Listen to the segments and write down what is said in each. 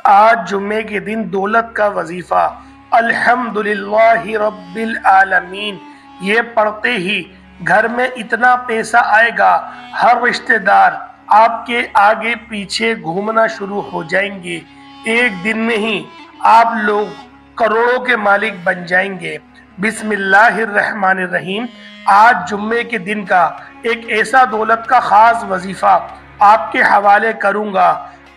آج جمعے کے دن دولت کا وظیفہ الحمدللہ رب العالمین یہ پڑھتے ہی گھر میں اتنا پیسہ آئے گا، ہر رشتہ دار آپ کے آگے پیچھے گھومنا شروع ہو جائیں گے۔ ایک دن میں ہی آپ لوگ کروڑوں کے مالک بن جائیں گے۔ بسم اللہ الرحمن الرحیم۔ آج جمعے کے دن کا ایک ایسا دولت کا خاص وظیفہ آپ کے حوالے کروں گا۔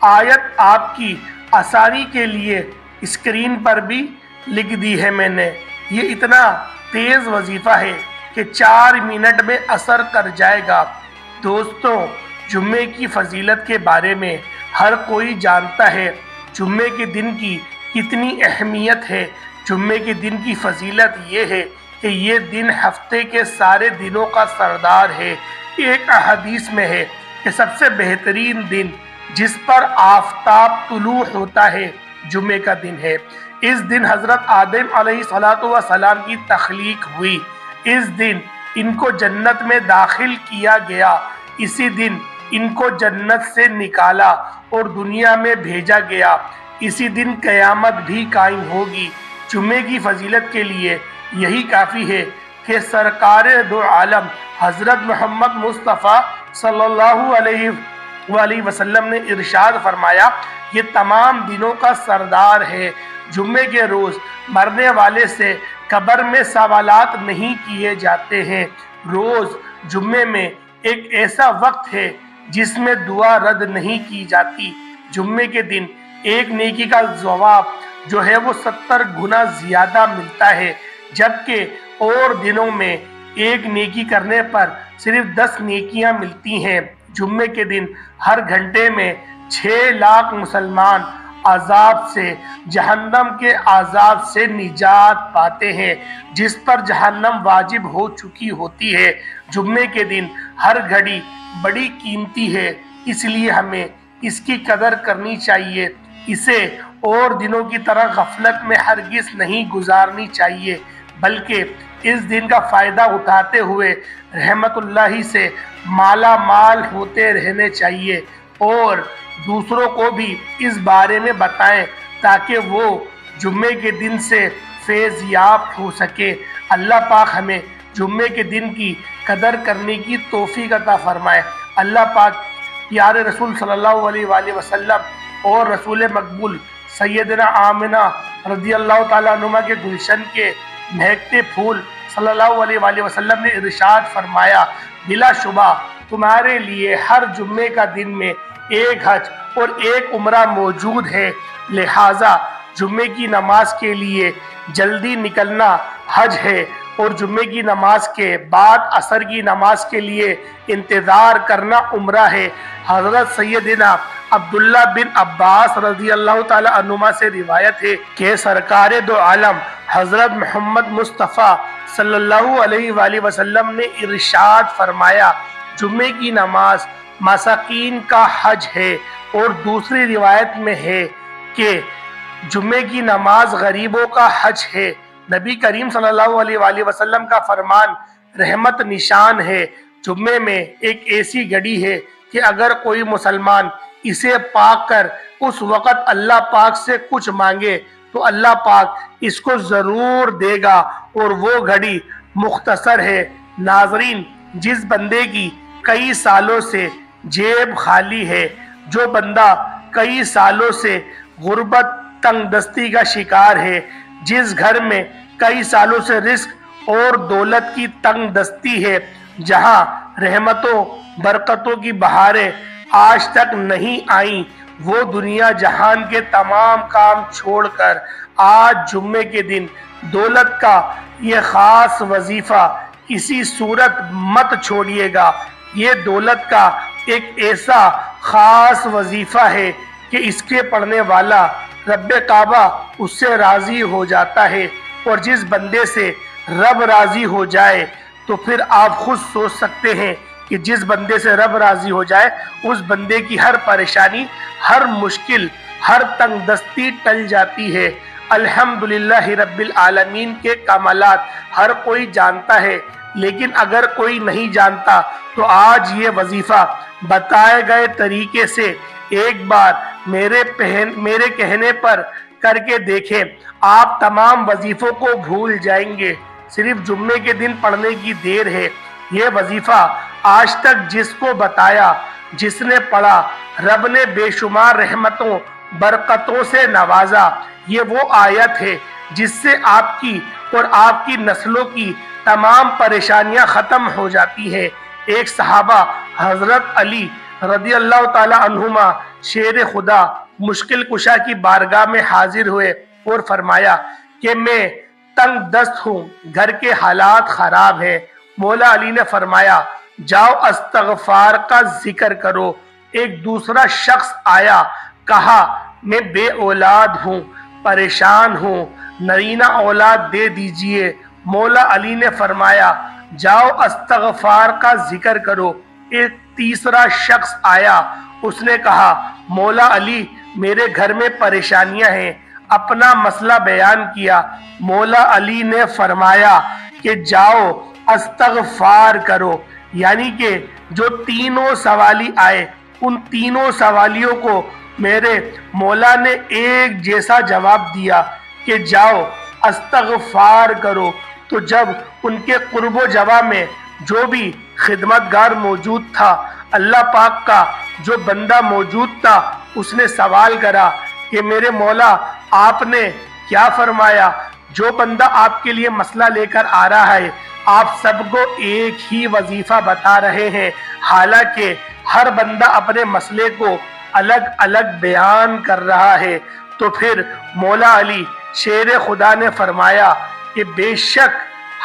آیت آپ کی آسانی کے لیے اسکرین پر بھی لکھ دی ہے میں نے۔ یہ اتنا تیز وظیفہ ہے کہ 4 منٹ میں اثر کر جائے گا۔ دوستوں، جمعے کی فضیلت کے بارے میں ہر کوئی جانتا ہے۔ جمعے کے دن کی کتنی اہمیت ہے۔ جمعے کے دن کی فضیلت یہ ہے کہ یہ دن ہفتے کے سارے دنوں کا سردار ہے۔ ایک حدیث میں ہے کہ سب سے بہترین دن جس پر آفتاب طلوع ہوتا ہے جمعے کا دن ہے۔ اس دن حضرت آدم علیہ السلام کی تخلیق ہوئی۔ اس دن ان کو جنت میں داخل کیا گیا۔ اسی دن ان کو جنت سے نکالا اور دنیا میں بھیجا گیا۔ اسی دن قیامت بھی قائم ہوگی۔ جمعے کی فضیلت کے لیے یہی کافی ہے کہ سرکار دو عالم حضرت محمد مصطفیٰ صلی اللہ علیہ وآلہ وسلم نے ارشاد فرمایا، یہ تمام دنوں کا سردار ہے۔ جمعے کے روز مرنے والے سے قبر میں سوالات نہیں کیے جاتے ہیں۔ روز جمعے میں ایک ایسا وقت ہے جس میں دعا رد نہیں کی جاتی۔ جمعے کے دن ایک نیکی کا ثواب جو ہے وہ 70 گنا زیادہ ملتا ہے، جبکہ اور دنوں میں ایک نیکی کرنے پر صرف 10 نیکیاں ملتی ہیں۔ جمعے کے دن ہر گھنٹے میں 6 لاکھ مسلمان عذاب سے، جہنم کے عذاب سے نجات پاتے ہیں، جس پر جہنم واجب ہو چکی ہوتی ہے۔ جمعے کے دن ہر گھڑی بڑی قیمتی ہے، اس لیے ہمیں اس کی قدر کرنی چاہیے۔ اسے اور دنوں کی طرح غفلت میں ہرگز نہیں گزارنی چاہیے، بلکہ اس دن کا فائدہ اٹھاتے ہوئے رحمت اللہ سے مالا مال ہوتے رہنے چاہیے اور دوسروں کو بھی اس بارے میں بتائیں تاکہ وہ جمعے کے دن سے فیض یاب ہو سکے۔ اللہ پاک ہمیں جمعے کے دن کی قدر کرنے کی توفیق عطا فرمائے۔ اللہ پاک پیارے رسول صلی اللہ علیہ وآلہ وسلم اور رسول مقبول سیدنا آمنہ رضی اللہ تعالیٰ عنہ کے گلشن کے مہکتے پھول صلی اللہ علیہ وآلہ وسلم نے ارشاد فرمایا، بلا شبہ تمہارے لیے ہر جمعے کا دن میں ایک حج اور ایک عمرہ موجود ہے، لہٰذا جمعے کی نماز کے لیے جلدی نکلنا حج ہے اور جمعے کی نماز کے بعد عصر کی نماز کے لیے انتظار کرنا عمرہ ہے۔ حضرت سیدنا عبداللہ بن عباس رضی اللہ تعالیٰ عنہما سے روایت ہے کہ سرکار دو عالم حضرت محمد مصطفیٰ صلی اللہ علیہ وآلہ وسلم نے ارشاد فرمایا، جمعے کی نماز مساکین کا حج ہے، اور دوسری روایت میں ہے کہ جمعے کی نماز غریبوں کا حج ہے۔ نبی کریم صلی اللہ علیہ وآلہ وسلم کا فرمان رحمت نشان ہے۔ جمعے میں ایک ایسی گھڑی ہے کہ اگر کوئی مسلمان اسے پا کر اس وقت اللہ پاک سے کچھ مانگے تو اللہ پاک اس کو ضرور دے گا، اور وہ گھڑی مختصر ہے۔ ناظرین، جس بندے کی کئی سالوں سے جیب خالی ہے، جو بندہ کئی سالوں سے غربت تنگ دستی کا شکار ہے، جس گھر میں کئی سالوں سے رزق اور دولت کی تنگ دستی ہے، جہاں رحمتوں برکتوں کی بہاریں آج تک نہیں آئیں، وہ دنیا جہان کے تمام کام چھوڑ کر آج جمعے کے دن دولت کا یہ خاص وظیفہ کسی صورت مت چھوڑیے گا۔ یہ دولت کا ایک ایسا خاص وظیفہ ہے کہ اس کے پڑھنے والا رب کعبہ اس سے راضی ہو جاتا ہے، اور جس بندے سے رب راضی ہو جائے تو پھر آپ خود سوچ سکتے ہیں کہ جس بندے سے رب راضی ہو جائے اس بندے کی ہر پریشانی، ہر مشکل، ہر تنگ دستی ٹل جاتی ہے۔ الحمدللہ رب العالمین کے کمالات ہر کوئی جانتا ہے، لیکن اگر کوئی نہیں جانتا تو آج یہ وظیفہ بتائے گئے طریقے سے ایک بار میرے کہنے پر کر کے دیکھیں، آپ تمام وظیفوں کو بھول جائیں گے۔ صرف جمعے کے دن پڑھنے کی دیر ہے۔ یہ وظیفہ آج تک جس کو بتایا، جس نے پڑھا، رب نے بے شمار رحمتوں برکتوں سے نوازا۔ یہ وہ آیت ہے جس سے آپ کی اور آپ کی نسلوں کی تمام پریشانیاں ختم ہو جاتی ہیں۔ ایک صحابہ حضرت علی رضی اللہ تعالی عنہما شیر خدا مشکل کشا کی بارگاہ میں حاضر ہوئے اور فرمایا کہ میں تنگ دست ہوں، گھر کے حالات خراب ہیں۔ مولا علی نے فرمایا جاؤ استغفار کا ذکر کرو۔ ایک دوسرا شخص آیا، کہا میں بے اولاد ہوں، پریشان ہوں، نرینہ اولاد دے دیجئے۔ مولا علی نے فرمایا جاؤ استغفار کا ذکر کرو۔ ایک تیسرا شخص آیا، اس نے کہا مولا علی میرے گھر میں پریشانیاں ہیں، اپنا مسئلہ بیان کیا۔ مولا علی نے فرمایا کہ جاؤ استغفار کرو۔ یعنی کہ جو تینوں سوالی آئے، ان تینوں سوالیوں کو میرے مولا نے ایک جیسا جواب دیا کہ جاؤ استغفار کرو۔ تو جب ان کے قرب و جواب میں جو بھی خدمتگار موجود تھا، اللہ پاک کا جو بندہ موجود تھا، اس نے سوال کرا کہ میرے مولا آپ نے کیا فرمایا؟ جو بندہ آپ کے لیے مسئلہ لے کر آ رہا ہے، آپ سب کو ایک ہی وظیفہ بتا رہے ہیں، حالانکہ ہر بندہ اپنے مسئلے کو الگ الگ بیان کر رہا ہے۔ تو پھر مولا علی شیر خدا نے فرمایا کہ بے شک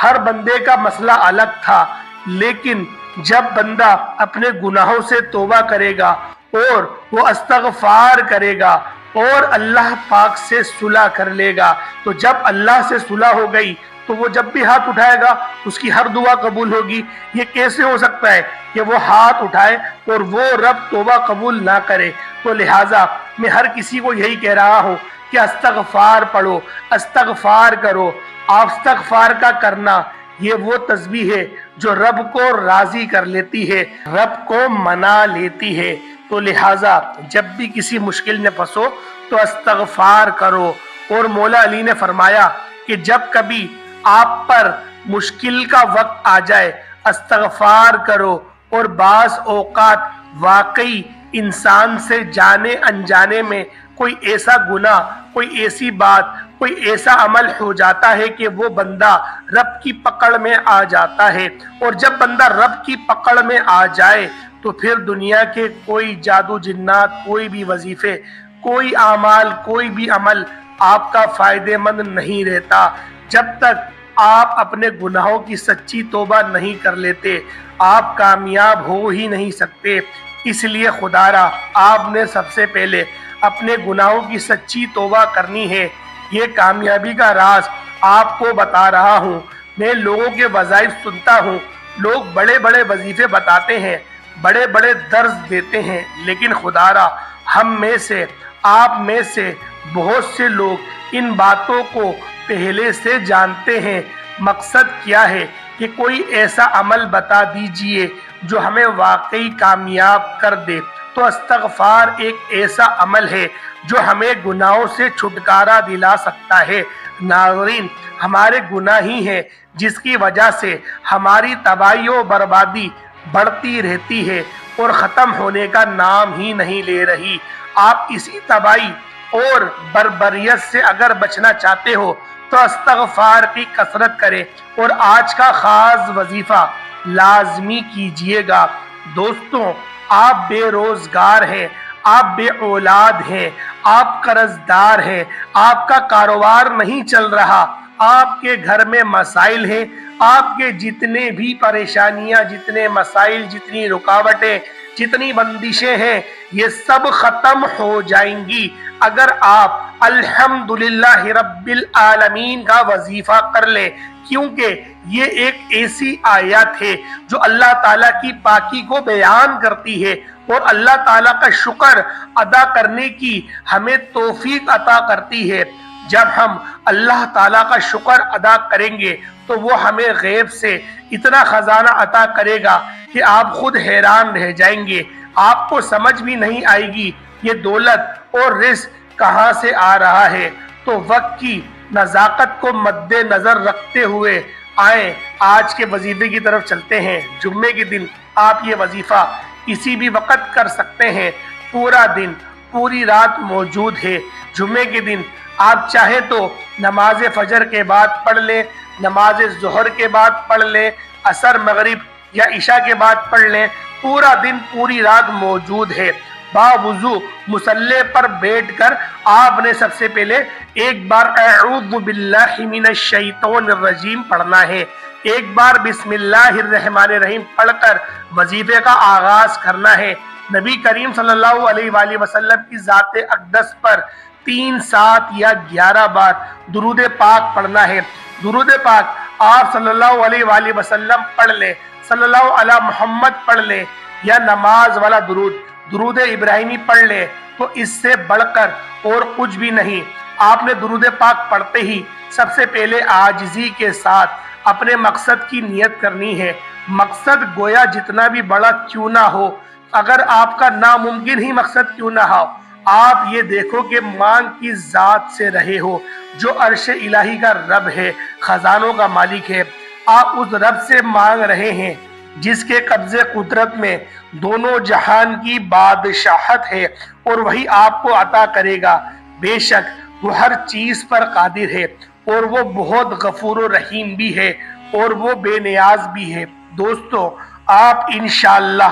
ہر بندے کا مسئلہ الگ تھا، لیکن جب بندہ اپنے گناہوں سے توبہ کرے گا اور وہ استغفار کرے گا اور اللہ پاک سے صلح کر لے گا، تو جب اللہ سے صلح ہو گئی تو وہ جب بھی ہاتھ اٹھائے گا اس کی ہر دعا قبول ہوگی۔ یہ کیسے ہو سکتا ہے کہ وہ ہاتھ اٹھائے اور وہ رب توبہ قبول نہ کرے؟ تو لہٰذا میں ہر کسی کو یہی کہہ رہا ہوں کہ استغفار پڑھو، استغفار کرو۔ استغفار کا کرنا یہ وہ تسبیح ہے جو رب کو راضی کر لیتی ہے، رب کو منا لیتی ہے۔ تو لہٰذا جب بھی کسی مشکل میں پھنسو تو استغفار کرو۔ اور مولا علی نے فرمایا کہ جب کبھی آپ پر مشکل کا وقت آ جائے استغفار کرو۔ اور بعض اوقات واقعی انسان سے جانے انجانے میں کوئی ایسا گناہ، کوئی ایسی بات، کوئی ایسا عمل ہو جاتا ہے کہ وہ بندہ رب کی پکڑ میں آ جاتا ہے۔ اور جب بندہ رب کی پکڑ میں آ جائے تو پھر دنیا کے کوئی جادو جنات، کوئی بھی وظیفے، کوئی اعمال، کوئی بھی عمل آپ کا فائدہ مند نہیں رہتا۔ جب تک آپ اپنے گناہوں کی سچی توبہ نہیں کر لیتے، آپ کامیاب ہو ہی نہیں سکتے۔ اس لیے خدا را آپ نے سب سے پہلے اپنے گناہوں کی سچی توبہ کرنی ہے۔ یہ کامیابی کا راز آپ کو بتا رہا ہوں۔ میں لوگوں کے وظائف سنتا ہوں، لوگ بڑے بڑے وظیفے بتاتے ہیں، بڑے بڑے درس دیتے ہیں، لیکن خدا را ہم میں سے، آپ میں سے بہت سے لوگ ان باتوں کو پہلے سے جانتے ہیں۔ مقصد کیا ہے کہ کوئی ایسا عمل بتا دیجئے جو ہمیں واقعی کامیاب کر دے۔ تو استغفار ایک ایسا عمل ہے جو ہمیں گناہوں سے چھٹکارا دلا سکتا ہے۔ ناظرین، ہمارے گناہ ہی ہیں جس کی وجہ سے ہماری تباہی و بربادی بڑھتی رہتی ہے اور ختم ہونے کا نام ہی نہیں لے رہی۔ آپ اسی تباہی اور بربریت سے اگر بچنا چاہتے ہو تو استغفار کی کثرت کریں اور آج کا خاص وظیفہ لازمی کیجئے گا۔ دوستوں، آپ بے روزگار ہیں، آپ بے اولاد ہیں، آپ قرض دار ہیں، آپ کا کاروبار نہیں چل رہا، آپ کے گھر میں مسائل ہیں، آپ کے جتنے بھی پریشانیاں، جتنے مسائل، جتنی رکاوٹیں، جتنی بندشیں ہیں، یہ سب ختم ہو جائیں گی اگر آپ الحمدللہ رب العالمین کا وظیفہ کر لیں۔ کیونکہ یہ ایک ایسی آیت ہے جو اللہ تعالیٰ کی پاکی کو بیان کرتی ہے اور اللہ تعالیٰ کا شکر ادا کرنے کی ہمیں توفیق عطا کرتی ہے۔ جب ہم اللہ تعالیٰ کا شکر ادا کریں گے تو وہ ہمیں غیب سے اتنا خزانہ عطا کرے گا کہ آپ خود حیران رہ جائیں گے۔ آپ کو سمجھ بھی نہیں آئے گی یہ دولت اور رزق کہاں سے آ رہا ہے؟ تو وقت کی نزاکت کو مد نظر رکھتے ہوئے آئیں آج کے وظیفے کی طرف چلتے ہیں۔ جمعے کے دن آپ یہ وظیفہ کسی بھی وقت کر سکتے ہیں، پورا دن پوری رات موجود ہے۔ جمعے کے دن آپ چاہیں تو نماز فجر کے بعد پڑھ لیں، نماز ظہر کے بعد پڑھ لیں، عصر مغرب یا عشاء کے بعد پڑھ لیں، پورا دن پوری رات موجود ہے۔ باوضو مصلی پر بیٹھ کر آپ نے سب سے پہلے ایک بار اعوذ باللہ من الشیطان الرجیم پڑھنا ہے، ایک بار بسم اللہ الرحمن الرحیم پڑھ کر وظیفے کا آغاز کرنا ہے۔ نبی کریم صلی اللہ علیہ وآلہ وسلم کی ذات اقدس پر 3، 7 یا 11 بار درود پاک پڑھنا ہے۔ درود پاک آپ صلی اللہ علیہ وآلہ وسلم پڑھ لیں، صلی اللہ علی محمد پڑھ لیں، یا نماز والا درود ابراہیمی پڑھ لیں، تو اس سے بڑھ کر اور کچھ بھی نہیں۔ آپ نے درود پاک پڑھتے ہی سب سے پہلے عاجزی کے ساتھ اپنے مقصد کی نیت کرنی ہے۔ مقصد گویا جتنا بھی بڑا کیوں نہ ہو، اگر آپ کا ناممکن ہی مقصد کیوں نہ ہو، آپ یہ دیکھو کہ مانگ کی ذات سے رہے ہو جو عرش الہی کا رب ہے، خزانوں کا مالک ہے۔ آپ اس رب سے مانگ رہے ہیں جس کے قبضے قدرت میں دونوں جہان کی بادشاہت ہے، اور وہی آپ کو عطا کرے گا۔ بے شک وہ ہر چیز پر قادر ہے، اور وہ بہت غفور و رحیم بھی ہے، اور وہ بے نیاز بھی ہے۔ دوستو، آپ انشاءاللہ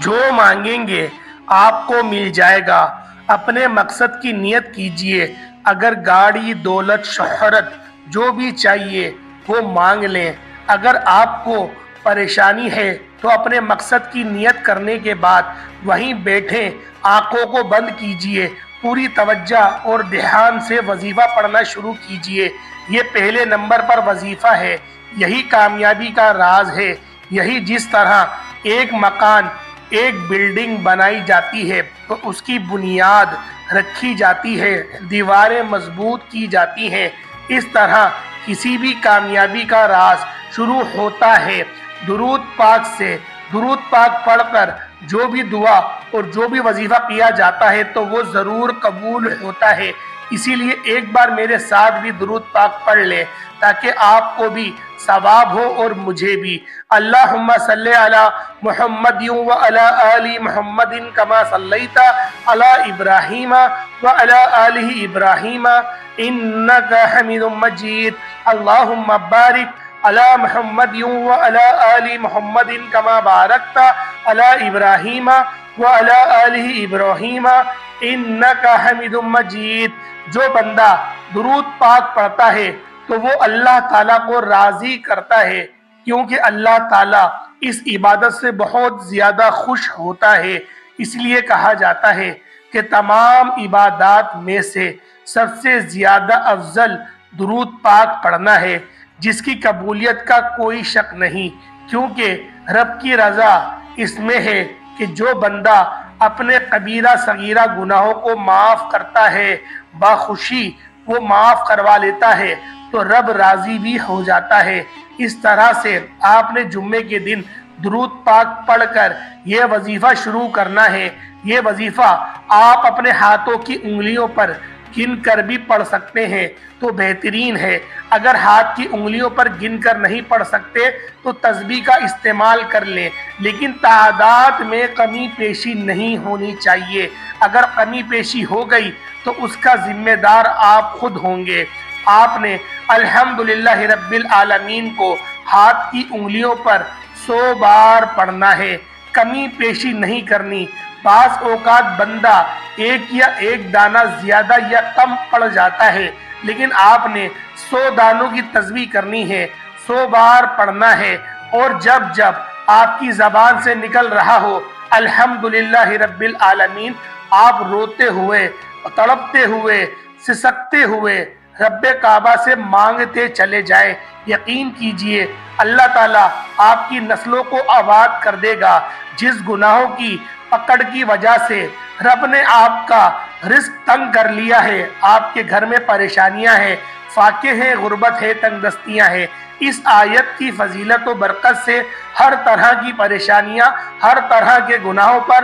جو مانگیں گے آپ کو مل جائے گا۔ اپنے مقصد کی نیت کیجئے، اگر گاڑی، دولت، شہرت جو بھی چاہیے وہ مانگ لیں۔ اگر آپ کو پریشانی ہے تو اپنے مقصد کی نیت کرنے کے بعد وہیں بیٹھیں، آنکھوں کو بند کیجئے، پوری توجہ اور دھیان سے وظیفہ پڑھنا شروع کیجئے۔ یہ پہلے نمبر پر وظیفہ ہے، یہی کامیابی کا راز ہے۔ یہی جس طرح ایک مکان، ایک بلڈنگ بنائی جاتی ہے تو اس کی بنیاد رکھی جاتی ہے، دیواریں مضبوط کی جاتی ہیں، اس طرح کسی بھی کامیابی کا راز شروع ہوتا ہے درود پاک سے۔ درود پاک پڑھ کر جو بھی دعا اور جو بھی وظیفہ کیا جاتا ہے تو وہ ضرور قبول ہوتا ہے۔ اسی لیے ایک بار میرے ساتھ بھی درود پاک پڑھ لیں تاکہ آپ کو بھی ثواب ہو اور مجھے بھی۔ اللہم صلی علی محمد وعلی آل محمد کما صلیت علی ابراہیم وعلی آل ابراہیم انکا حمید مجید۔ اللہم بارک علی محمد وعلی آل محمد کما بارکت علی ابراہیم وعلی آل ابراہیم انکا حمید مجید۔ جو بندہ درود پاک پڑھتا ہے تو وہ اللہ تعالیٰ کو راضی کرتا ہے، کیونکہ اللہ تعالیٰ اس عبادت سے بہت زیادہ خوش ہوتا ہے۔ اس لیے کہا جاتا ہے کہ تمام عبادات میں سے سب سے زیادہ افضل درود پاک پڑھنا ہے، جس کی قبولیت کا کوئی شک نہیں، کیونکہ رب کی رضا اس میں ہے کہ جو بندہ اپنے کبیرہ صغیرہ گناہوں کو معاف کرتا ہے، بخوشی وہ معاف کروا لیتا ہے تو رب راضی بھی ہو جاتا ہے۔ اس طرح سے آپ نے جمعے کے دن درود پاک پڑھ کر یہ وظیفہ شروع کرنا ہے۔ یہ وظیفہ آپ اپنے ہاتھوں کی انگلیوں پر گن کر بھی پڑھ سکتے ہیں تو بہترین ہے۔ اگر ہاتھ کی انگلیوں پر گن کر نہیں پڑھ سکتے تو تسبیح کا استعمال کر لیں، لیکن تعداد میں کمی بیشی نہیں ہونی چاہیے۔ اگر کمی بیشی ہو گئی تو اس کا ذمہ دار آپ خود ہوں گے۔ آپ نے الحمدللہ رب العالمین کو ہاتھ کی انگلیوں پر 100 بار پڑھنا ہے، کمی پیشی نہیں کرنی۔ بعض اوقات بندہ ایک دانہ زیادہ یا کم پڑ جاتا ہے، لیکن آپ نے 100 دانوں کی تسبیح کرنی ہے، 100 بار پڑھنا ہے، اور جب جب آپ کی زبان سے نکل رہا ہو الحمدللہ رب العالمین، آپ روتے ہوئے، تڑپتے ہوئے، سسکتے ہوئے رب کعبہ سے مانگتے چلے جائیں۔ یقین کیجئے اللہ تعالیٰ آپ کی نسلوں کو آباد کر دے گا۔ جس گناہوں کی پکڑ کی وجہ سے رب نے آپ کا رزق تنگ کر لیا ہے، آپ کے گھر میں پریشانیاں ہیں، فاقے ہیں، غربت ہے، تنگ دستیاں ہیں، اس آیت کی فضیلت و برکت سے ہر طرح کی پریشانیاں، ہر طرح کے گناہوں پر